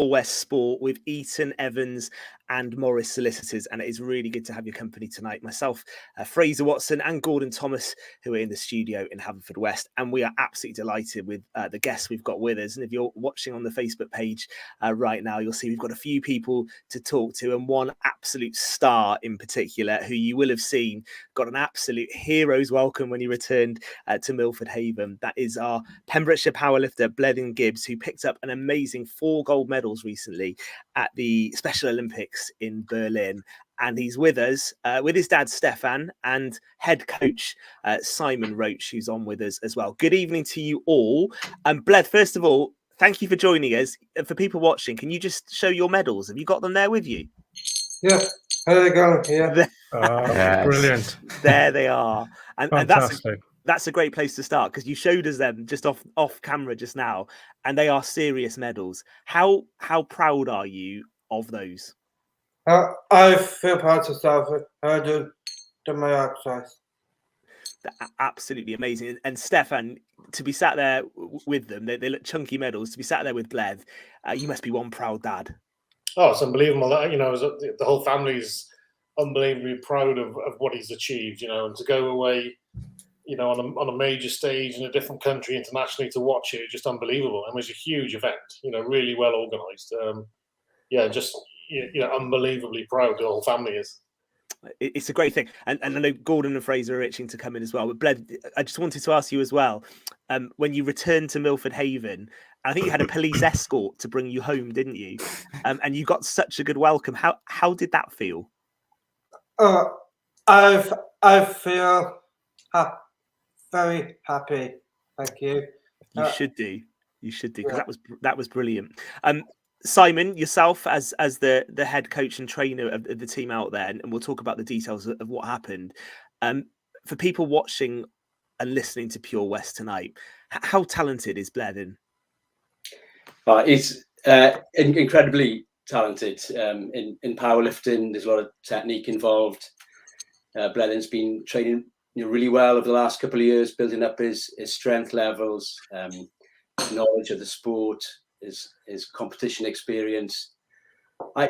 West Sport with Eaton, Evans and Morris Solicitors, and it is really good to have your company tonight. Myself, Fraser Watson and Gordon Thomas, who are in the studio in Haverfordwest, and we are absolutely delighted with the guests we've got with us. And if you're watching on the Facebook page right now, you'll see we've got a few people to talk to, and one absolute star in particular who you will have seen got an absolute hero's welcome when he returned to Milford Haven. That is our Pembrokeshire powerlifter Bleddyn Gibbs, who picked up an amazing 4 gold medals recently at the Special Olympics in Berlin. And he's with us with his dad Stefan and head coach Simon Roach, who's on with us as well. Good evening to you all. Bled, first of all, thank you for joining us. For people watching, can you just show your medals? Have you got them there with you? Yeah, there they go. Yeah. Brilliant. There they are. And fantastic. That's a great place to start, because you showed us them just off camera just now, and they are serious medals. How proud are you of those? I feel proud to start with. I do my exercise. Absolutely amazing. And Stefan, to be sat there with them, they look chunky medals. To be sat there with Bled, you must be one proud dad. Oh, it's unbelievable. You know, the whole family's unbelievably proud of what he's achieved. You know, and to go away, you know, on a major stage in a different country internationally to watch it, just unbelievable. And it was a huge event. You know, really well organised. Just unbelievably proud. The whole family is. It's a great thing, and I know Gordon and Fraser are itching to come in as well. But Bled, I just wanted to ask you as well. When you returned to Milford Haven, I think you had a police escort to bring you home, didn't you? And you got such a good welcome. How did that feel? I feel very happy. Thank you. You should do, because that was brilliant. Simon, yourself as the head coach and trainer of the team out there, and we'll talk about the details of what happened. For people watching and listening to Pure West tonight, how talented is Bleddyn? He's incredibly talented in powerlifting. There's a lot of technique involved. Bleddyn's been training really well over the last couple of years, building up his strength levels, knowledge of the sport, his competition experience.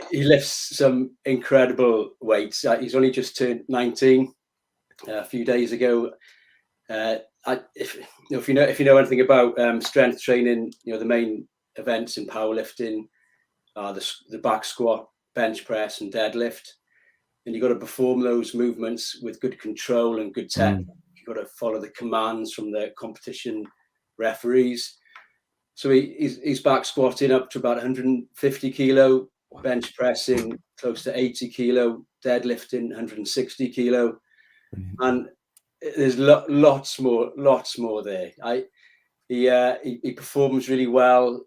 He lifts some incredible weights. He's only just turned 19 a few days ago. If you know anything about strength training, the main events in powerlifting are the back squat, bench press, and deadlift. And you've got to perform those movements with good control and good technique. You've got to follow the commands from the competition referees. So he's back squatting up to about 150 kilo, bench pressing close to 80 kilo, deadlifting 160 kilo, and there's lots more there. He performs really well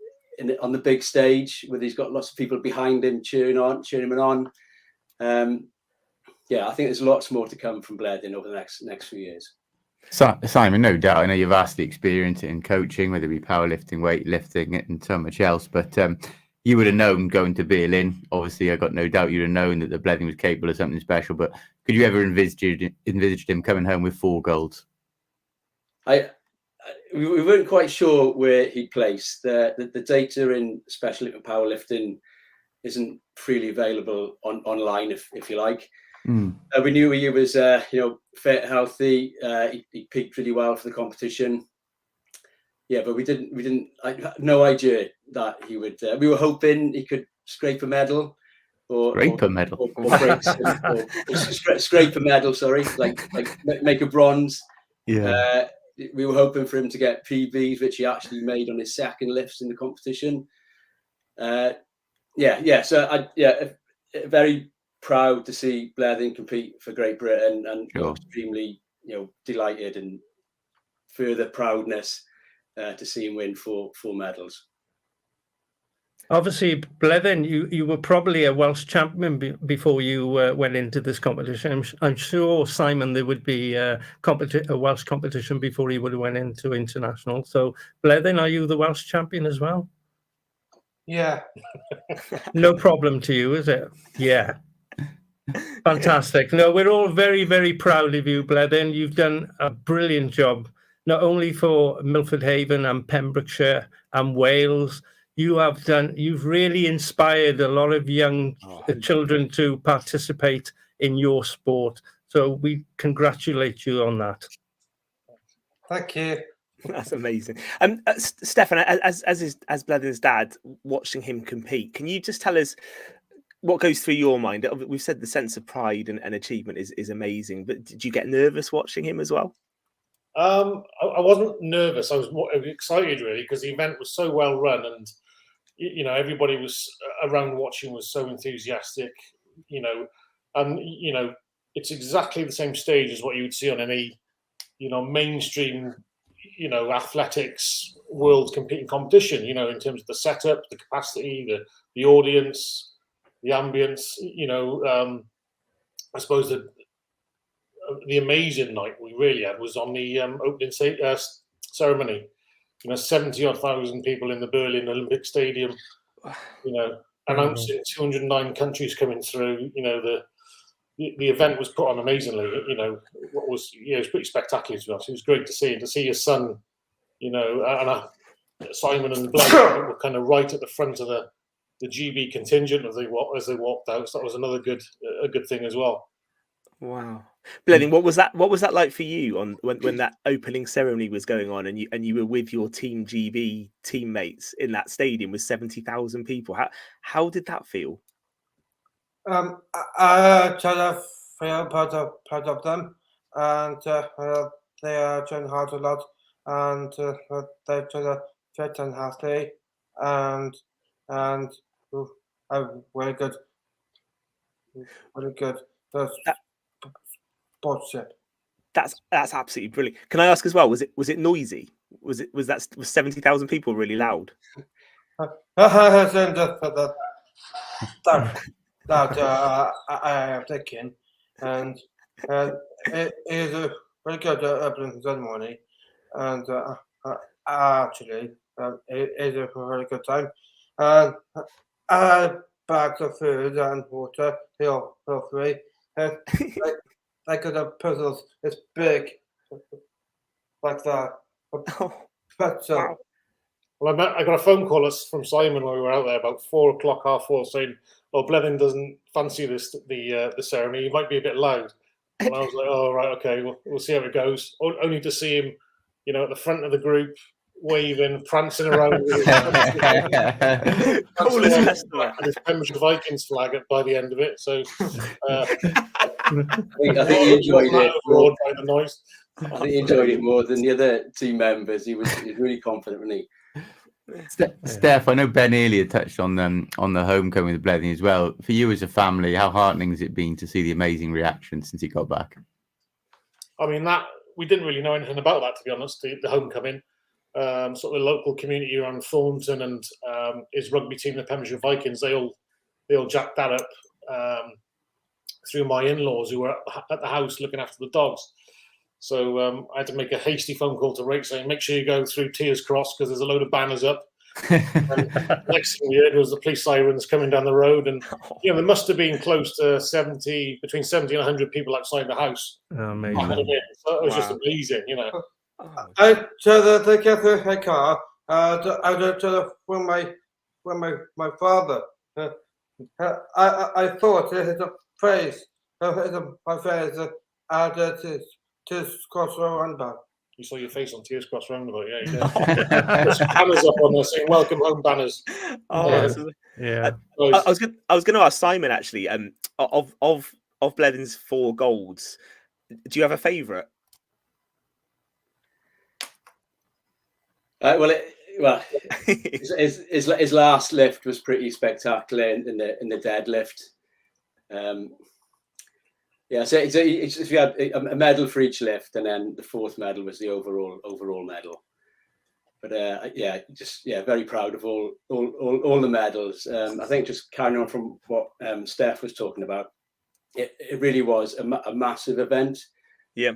on the big stage, where he's got lots of people behind him cheering him on. I think there's lots more to come from Bleddyn over the next few years. Simon, no doubt, I know you've vast experience in coaching, whether it be powerlifting, weightlifting, and so much else, but you would have known going to Berlin. Obviously, I got no doubt you'd have known that the Bleddyn was capable of something special, but could you ever envisaged him coming home with 4 golds? We weren't quite sure where he'd place. The data in Special Olympic powerlifting isn't freely available online, if you like. We knew he was, fit, healthy. He peaked really well for the competition. Yeah, but we didn't. I had no idea that he would. We were hoping he could scrape a medal, scrape a medal. Sorry, like make a bronze. Yeah. We were hoping for him to get PBs, which he actually made on his second lifts in the competition. So very proud to see Bleddyn compete for Great Britain, and extremely delighted, and further proudness to see him win 4 medals. Obviously, Bleddyn, you were probably a Welsh champion before you went into this competition. I'm sure, Simon, there would be a Welsh competition before he would have went into international. So, Bleddyn, are you the Welsh champion as well? Yeah. No problem to you, is it? Yeah. Fantastic. No, we're all very, very proud of you, Bleddyn. You've done a brilliant job, not only for Milford Haven and Pembrokeshire and Wales. you've really inspired a lot of young children to participate in your sport. So we congratulate you on that. Thank you. That's amazing. Stefan, as Bleddyn's dad, watching him compete, can you just tell us what goes through your mind? We've said the sense of pride and achievement is amazing, but did you get nervous watching him as well? I wasn't nervous. I was more excited, really, because the event was so well run, and everybody was around watching was so enthusiastic. And it's exactly the same stage as what you would see on any mainstream athletics world competing competition. In terms of the setup, the capacity, the audience, the ambience. I suppose that the amazing night we really had was on the opening ceremony. 70,000 people in the Berlin Olympic Stadium. Announcing 209 countries coming through. The event was put on amazingly. It was pretty spectacular to us. It was great to see your son. And Simon and Bleddyn were kind of right at the front of the GB contingent as they walked out. So that was another good thing as well. Wow, Bleddyn, what was that like for you when that opening ceremony was going on and you were with your Team GB teammates in that stadium with 70,000 people? How did that feel? I try to feel part of them, and they are trying hard a lot, and they try to fit and healthy, and are very good sportsmanship. That's absolutely brilliant. Can I ask as well? Was it noisy? Was 70,000 people really loud? That I am thinking, and it is a very good opening ceremony, and actually it is a very good time. And bags of food and water feel free. Like the puzzles, it's big, like that. But Wow. Well, I got a phone call from Simon when we were out there about 4 o'clock, 4:30, saying, "Oh, Bleddyn doesn't fancy the ceremony. He might be a bit loud." And I was like, "Oh, right, okay, we'll see how it goes." Only to see him, at the front of the group, waving, prancing around with his Pembrokeshire Vikings flag by the end of it. So I think he enjoyed it. By the noise. I think he enjoyed it more than the other team members. He was really confident, wasn't he? Steph, I know Ben earlier touched on the homecoming with Bleddyn as well. For you as a family, how heartening has it been to see the amazing reaction since he got back? I mean, that we didn't really know anything about that, to be honest. The homecoming, sort of the local community around Thornton and his rugby team, the Pembrokeshire Vikings, they all jacked that up through my in-laws who were at the house looking after the dogs. So I had to make a hasty phone call to Roach saying, make sure you go through Tears Cross because there's a load of banners up. And next thing we heard was the police sirens coming down the road. And, there must have been close to between 70 and 100 people outside the house. Amazing. So it was just amazing, I try to take out the car. I try to bring my father. I thought it was a phrase. My face added Tears Cross Roundabout. You saw your face on Tears Cross Roundabout, yeah. You did. There's banners up on there saying "Welcome Home" banners. Yeah. I was going to ask Simon actually. Of Bleddyn's 4 golds, do you have a favourite? His last lift was pretty spectacular in the deadlift. So we had a medal for each lift, and then the 4th medal was the overall medal. But very proud of all the medals. I think just carrying on from what Steph was talking about, it really was a massive event. Yeah,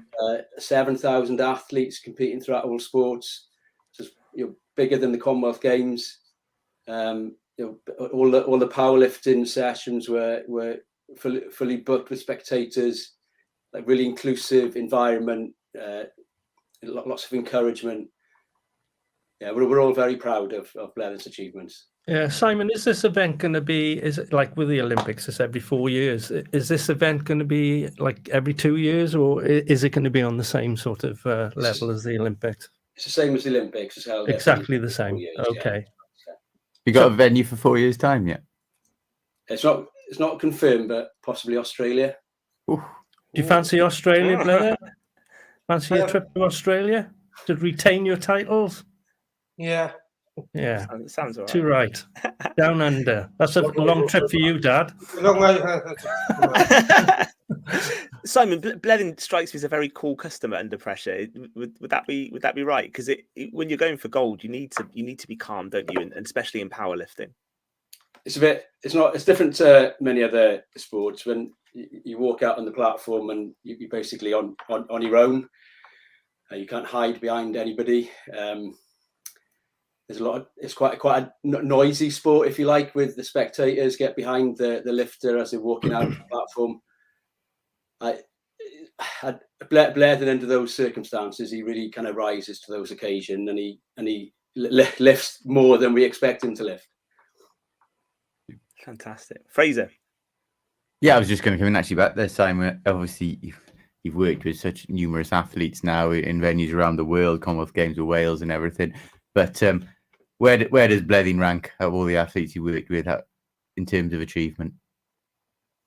7,000 athletes competing throughout all sports, just bigger than the Commonwealth Games. All the powerlifting sessions were fully booked with spectators, like really inclusive environment, lots of encouragement. Yeah, we're all very proud of Bleddyn's achievements. Yeah, Simon, is this event going to be, is it like with the Olympics, it's every 4 years? Is this event going to be like every 2 years, or is it going to be on the same sort of level as the Olympics? It's the same as the Olympics. It's held Exactly every the same. 4 years, Okay. You got a venue for 4 years' time yet? It's not confirmed, but possibly Australia. Ooh. Do you fancy Australia, Bleddyn? Fancy a trip to Australia to retain your titles? Yeah. Yeah, Sounds all right. too right. Down under. That's a long trip for you, Dad. Look, Simon, Bleddyn strikes me as a very cool customer under pressure. Would that be right? Because when you're going for gold, you need to be calm, don't you? And especially in powerlifting. It's different to many other sports. When you walk out on the platform and you're basically on your own, you can't hide behind anybody. There's it's quite a noisy sport, if you like, with the spectators get behind the lifter as they're walking out of the platform. Bleddyn, under those circumstances, he really kind of rises to those occasions, and he lifts more than we expect him to lift. Fantastic. Fraser. Yeah, I was just going to come in actually about this, Simon. Obviously, you've worked with such numerous athletes now in venues around the world, Commonwealth Games with Wales and everything. But where does Bleddyn rank out of all the athletes you worked with in terms of achievement?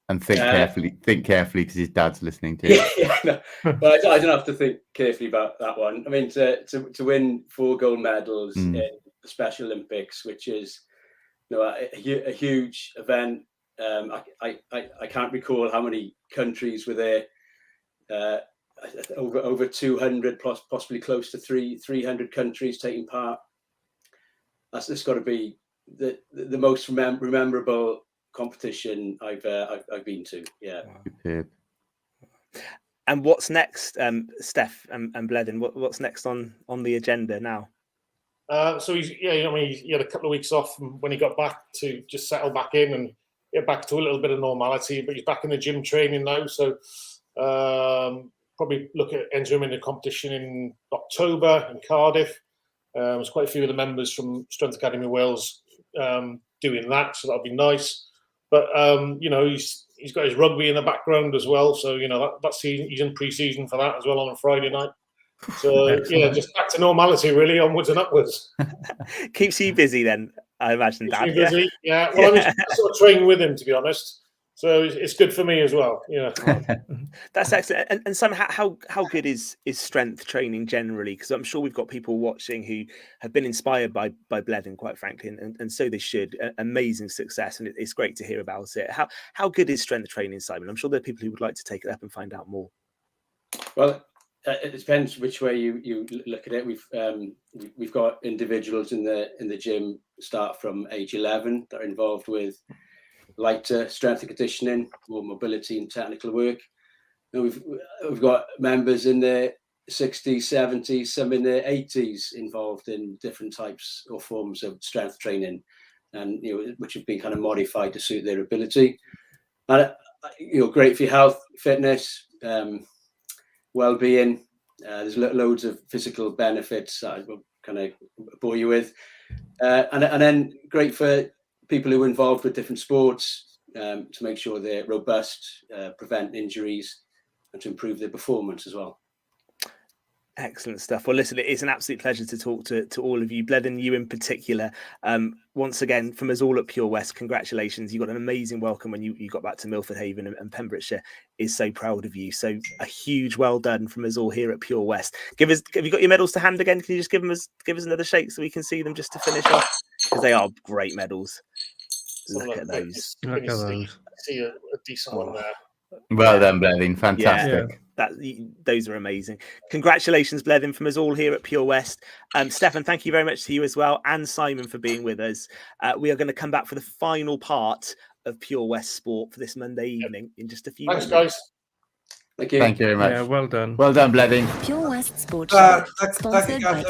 And think carefully because his dad's listening to it. Yeah, no, but I don't have to think carefully about that one. I mean, to win 4 gold medals in the Special Olympics, which is a huge event. I can't recall how many countries were there. Over 200, plus possibly close to 300 countries taking part. That's got to be the most memorable competition I've been to. Yeah. Wow. And what's next, Steph and Bleddyn? What's next on the agenda now? So he had a couple of weeks off when he got back to just settle back in and get back to a little bit of normality. But he's back in the gym training now, so probably look at entering him in a competition in October in Cardiff. There's quite a few of the members from Strength Academy Wales doing that, so that'll be nice. But he's got his rugby in the background as well, so that's he's in pre-season for that as well on a Friday night. So yeah, just back to normality, really, onwards and upwards. Keeps you busy then, I imagine. Keeps me busy, yeah. Well, I'm sort of training with him, to be honest. So it's good for me as well. Yeah, that's excellent. And Sam, how good is strength training generally? Because I'm sure we've got people watching who have been inspired by Bleddyn, quite frankly, and so they should. Amazing success, and it's great to hear about it. How good is strength training, Simon? I'm sure there are people who would like to take it up and find out more. Well, it depends which way you look at it. We've got individuals in the gym start from age 11 that are involved with lighter strength and conditioning, more mobility and technical work. And we've got members in their 60s, 70s, some in their 80s involved in different types or forms of strength training, and which have been kind of modified to suit their ability. And great for your health, fitness, well-being. There's loads of physical benefits that I will kind of bore you with, and then great for people who are involved with different sports to make sure they're robust, prevent injuries, and to improve their performance as well. Excellent stuff. Well, listen, it's an absolute pleasure to talk to all of you. Bleddyn, you in particular. Once again, from us all at Pure West, congratulations. You got an amazing welcome when you got back to Milford Haven, and Pembrokeshire is so proud of you. So a huge well done from us all here at Pure West. Have you got your medals to hand again? Can you just give us another shake so we can see them just to finish off? Because they are great medals. Look at those. See a decent one there. Well done, Bleddyn. Fantastic. Yeah, those are amazing. Congratulations, Bleddyn, from us all here at Pure West. Stefan, thank you very much to you as well, and Simon for being with us. We are going to come back for the final part of Pure West Sport for this Monday evening in just a few minutes. Thanks, guys. Thank you. Thank you very much. Yeah, well done. Well done, Bleddyn. Pure West Sport Show, sponsored by